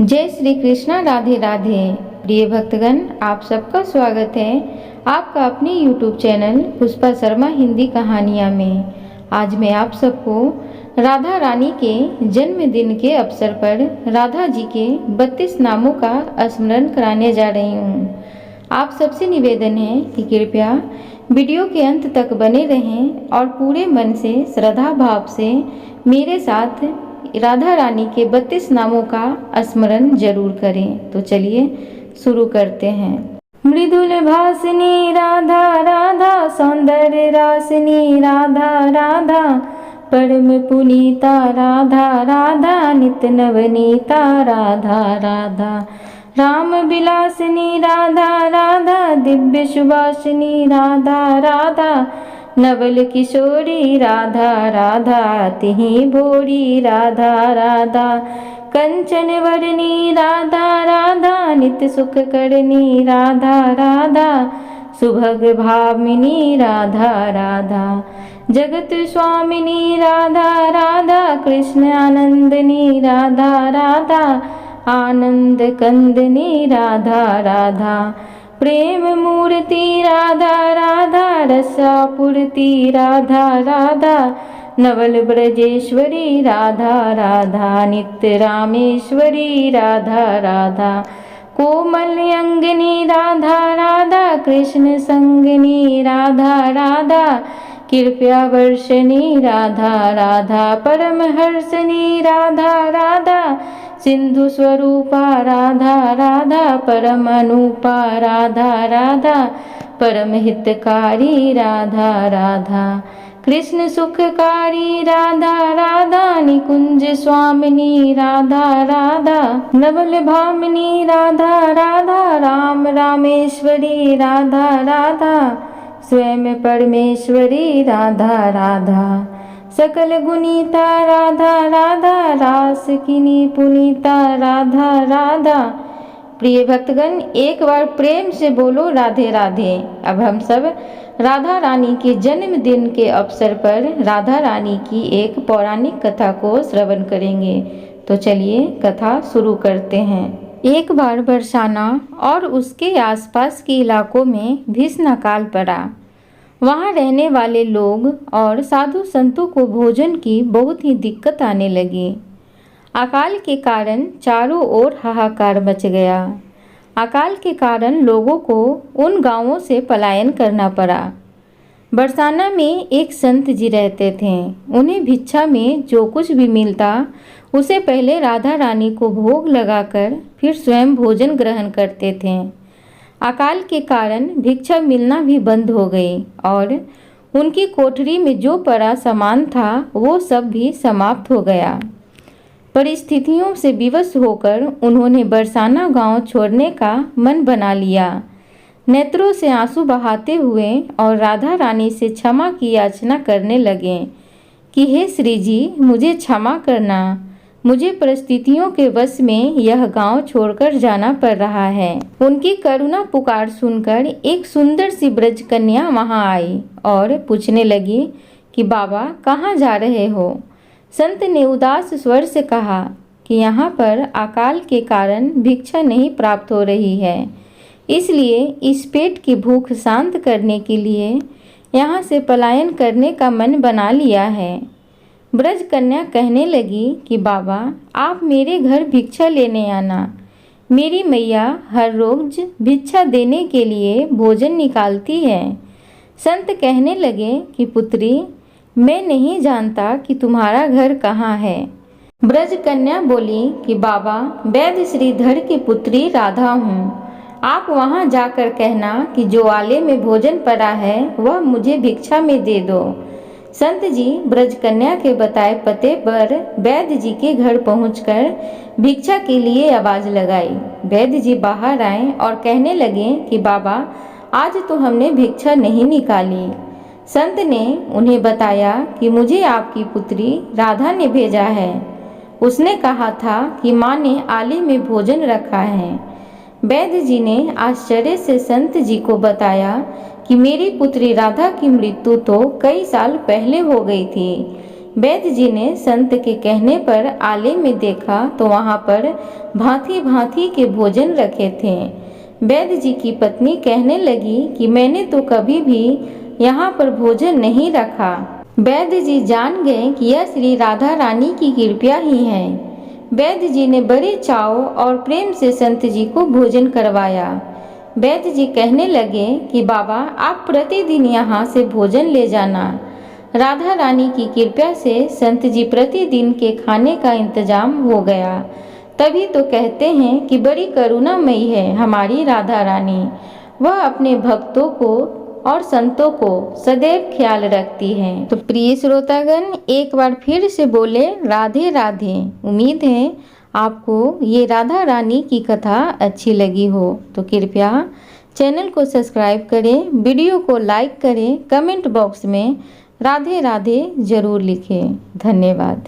जय श्री कृष्णा। राधे राधे। प्रिय भक्तगण, आप सबका स्वागत है आपका अपने YouTube चैनल पुष्पा शर्मा हिंदी कहानियाँ में। आज मैं आप सबको राधा रानी के जन्मदिन के अवसर पर राधा जी के 32 नामों का स्मरण कराने जा रही हूँ। आप सबसे निवेदन है कि कृपया वीडियो के अंत तक बने रहें और पूरे मन से श्रद्धा भाव से मेरे साथ राधा रानी के 32 नामों का स्मरण जरूर करें। तो चलिए शुरू करते हैं। मृदुल भासिनी राधा राधा, सौंदर्य रासिनी राधा राधा, परम पुनीता राधा राधा, नित्य नवनीता राधा राधा, राम विलासिनी राधा राधा, दिव्य सुभाषिनी राधा राधा, नवल किशोरी राधा राधा, तिहि भोरी राधा राधा, कंचन वरनी राधा राधा, नित्य सुख करनी राधा राधा, सुभग भामिनी राधा राधा, जगत स्वामिनी राधा राधा, कृष्ण आनंदनी राधा राधा, आनंद कंदनी राधा राधा, प्रेम मूर्ति राधा राधा, रसापूर्ति राधा राधा, नवल ब्रजेश्वरी राधा राधा, नित्य रामेश्वरी राधा राधा, कोमल अंगनी राधा राधा, कृष्ण संगनी राधा राधा, कृपया वर्षनी राधा राधा, परमहर्षनी राधा राधा, सिंधु स्वरूपा राधा राधा, परम अनुपा राधा राधा, परम हितकारी राधा राधा, कृष्ण सुखकारी राधा राधा, निकुंज स्वामिनी राधा राधा, नवल भामिनी राधा राधा, राम रामेश्वरी राधा राधा, स्वयं परमेश्वरी राधा राधा, सकल गुनीता राधा राधा, रासकिनी पुनीता राधा राधा। प्रिय भक्तगण, एक बार प्रेम से बोलो राधे राधे। अब हम सब राधा रानी के जन्मदिन के अवसर पर राधा रानी की एक पौराणिक कथा को श्रवण करेंगे। तो चलिए कथा शुरू करते हैं। एक बार बरसाना और उसके आसपास के इलाकों में भीषण अकाल पड़ा। वहाँ रहने वाले लोग और साधु संतों को भोजन की बहुत ही दिक्कत आने लगी। अकाल के कारण चारों ओर हाहाकार मच गया। अकाल के कारण लोगों को उन गांवों से पलायन करना पड़ा। बरसाना में एक संत जी रहते थे। उन्हें भिक्षा में जो कुछ भी मिलता उसे पहले राधा रानी को भोग लगाकर फिर स्वयं भोजन ग्रहण करते थे। अकाल के कारण भिक्षा मिलना भी बंद हो गई और उनकी कोठरी में जो पड़ा सामान था वो सब भी समाप्त हो गया। परिस्थितियों से विवश होकर उन्होंने बरसाना गांव छोड़ने का मन बना लिया। नेत्रों से आंसू बहाते हुए और राधा रानी से क्षमा की याचना करने लगे कि हे श्री जी, मुझे क्षमा करना, मुझे परिस्थितियों के वश में यह गांव छोड़कर जाना पड़ रहा है। उनकी करुणा पुकार सुनकर एक सुंदर सी ब्रज कन्या वहां आई और पूछने लगी कि बाबा कहाँ जा रहे हो। संत ने उदास स्वर से कहा कि यहाँ पर अकाल के कारण भिक्षा नहीं प्राप्त हो रही है, इसलिए इस पेट की भूख शांत करने के लिए यहाँ से पलायन करने का मन बना लिया है। ब्रज कन्या कहने लगी कि बाबा आप मेरे घर भिक्षा लेने आना। मेरी मैया हर रोज भिक्षा देने के लिए भोजन निकालती है। संत कहने लगे कि पुत्री, मैं नहीं जानता कि तुम्हारा घर कहाँ है। ब्रज कन्या बोली कि बाबा, वैद्य श्रीधर की पुत्री राधा हूँ। आप वहाँ जाकर कहना कि जो आले में भोजन पड़ा है वह मुझे भिक्षा में दे दो। संत जी ब्रज कन्या के बताए पते पर वैद्य जी के घर पहुंचकर भिक्षा के लिए आवाज लगाई। वैद्य जी बाहर आए और कहने लगे कि बाबा, आज तो हमने भिक्षा नहीं निकाली। संत ने उन्हें बताया कि मुझे आपकी पुत्री राधा ने भेजा है। उसने कहा था कि माँ ने आले में भोजन रखा है। वैद्य जी ने आश्चर्य से संत जी को बताया कि मेरी पुत्री राधा की मृत्यु तो कई साल पहले हो गई थी। वैद्य जी ने संत के कहने पर आले में देखा तो वहाँ पर भांति भांति के भोजन रखे थे। वैद्य जी की पत्नी कहने लगी कि मैंने तो कभी भी यहाँ पर भोजन नहीं रखा। वैद्य जी जान गए कि यह श्री राधा रानी की कृपा ही है। वैद्य जी ने बड़े चाव और प्रेम से संत जी को भोजन करवाया। वैद्य जी कहने लगे कि बाबा आप प्रतिदिन यहाँ से भोजन ले जाना। राधा रानी की कृपा से संत जी प्रतिदिन के खाने का इंतजाम हो गया। तभी तो कहते हैं कि बड़ी करुणामयी है हमारी राधा रानी। वह अपने भक्तों को और संतों को सदैव ख्याल रखती है। तो प्रिय श्रोतागण, एक बार फिर से बोले राधे राधे। उम्मीद है आपको ये राधा रानी की कथा अच्छी लगी हो। तो कृपया चैनल को सब्सक्राइब करें, वीडियो को लाइक करें, कमेंट बॉक्स में राधे राधे जरूर लिखें। धन्यवाद।